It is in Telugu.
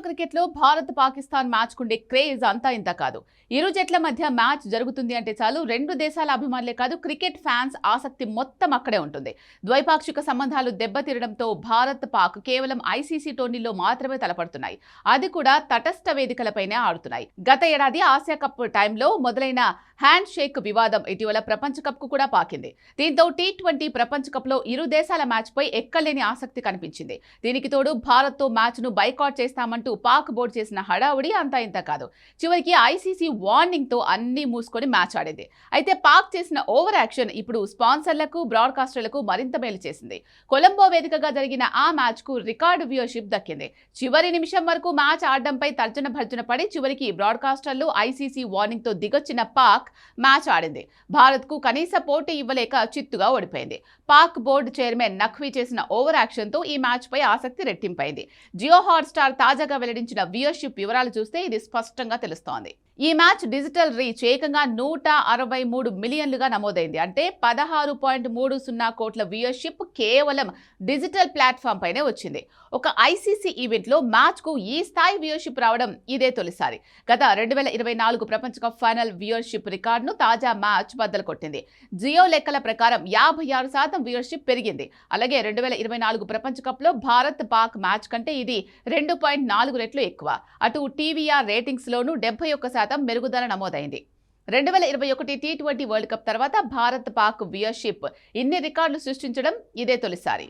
క్రికెట్ లో భారత్ పాకిస్తాన్ మ్యాచ్ కుండే క్రేజ్ అంతా ఇంత కాదు. ఇరు జట్ల మధ్య మ్యాచ్ జరుగుతుంది అంటే చాలు రెండు దేశాల అభిమానులే కాదు క్రికెట్ ఫ్యాన్స్ ఆసక్తి మొత్తం అక్కడే ఉంటుంది. ద్వైపాక్షిక సంబంధాలు దెబ్బతిరడంతో భారత్ పాక్ కేవలం ఐసీసీ టోర్నీలో మాత్రమే తలపడుతున్నాయి. అది కూడా తటస్థ వేదికలపైనే ఆడుతున్నాయి. గత ఏడాది ఆసియా కప్ టైంలో మొదలైన హ్యాండ్ షేక్ వివాదం ఇటీవల ప్రపంచ కప్ కు కూడా పాకింది. దీంతో టీ20 ప్రపంచ కప్ లో ఇరు దేశాల మ్యాచ్ పై ఎక్కలేని ఆసక్తి కనిపించింది. దీనికి తోడు భారత్ తో మ్యాచ్ ను బైకాట్ చేస్తామంటూ పాక్ బోర్డు చేసిన హడావుడి అంతా ఇంత కాదు. చివరికి ఐసీసీ వార్నింగ్ తో అన్ని మూసుకొని మ్యాచ్ ఆడింది. అయితే పాక్ చేసిన ఓవర్ యాక్షన్ ఇప్పుడు స్పాన్సర్లకు బ్రాడ్కాస్టర్లకు మరింత మేలు చేసింది. కొలంబో వేదికగా జరిగిన ఆ మ్యాచ్ కు రికార్డు వ్యూవర్షిప్ దక్కింది. చివరి నిమిషం వరకు మ్యాచ్ ఆడడంపై తర్జన భర్జన పడి చివరికి బ్రాడ్కాస్టర్లు ఐసీసీ వార్నింగ్ తో దిగొచ్చిన పాక్ మ్యాచ్ ఆడింది. భారత్ కు కనీస పోటీ ఇవ్వలేక చిత్తుగా ఓడిపోయింది. పాక్ బోర్డు చైర్మన్ నఖ్వీ చేసిన ఓవర్ యాక్షన్ తో ఈ మ్యాచ్ పై ఆసక్తి రెట్టింపైంది. జియో హాట్‌స్టార్ తాజాగా వెల్లడించిన వ్యూవర్షిప్ వివరాలు చూస్తే ఇది స్పష్టంగా తెలుస్తోంది. ఈ మ్యాచ్ డిజిటల్ రీచ్ ఏకంగా 163 మిలియన్లుగా నమోదైంది. అంటే 16.30 కోట్ల వ్యూవర్షిప్ కేవలం డిజిటల్ ప్లాట్ఫామ్ పైనే వచ్చింది. ఒక ఐసీసీ ఈవెంట్ లో మ్యాచ్ కు ఈ స్థాయి వ్యూవర్షిప్ రావడం ఇదే తొలిసారి. గత 2024 ప్రపంచ కప్ ఫైనల్ వ్యూవర్షిప్ రికార్డును తాజా మ్యాచ్ బద్దలు కొట్టింది. జియో లెక్కల ప్రకారం 56% వ్యూవర్షిప్ పెరిగింది. అలాగే 2024 ప్రపంచ కప్ లో భారత్ పాక్ మ్యాచ్ కంటే ఇది 2.4 రెట్లు ఎక్కువ. అటు టీవీఆర్ రేటింగ్స్ లోనూ 71% మెరుగుదల నమోదైంది. 2021 టీ20 వరల్డ్ కప్ తర్వాత భారత్ పాక్ వ్యూవర్షిప్ ఇన్ని రికార్డులు సృష్టించడం ఇదే తొలిసారి.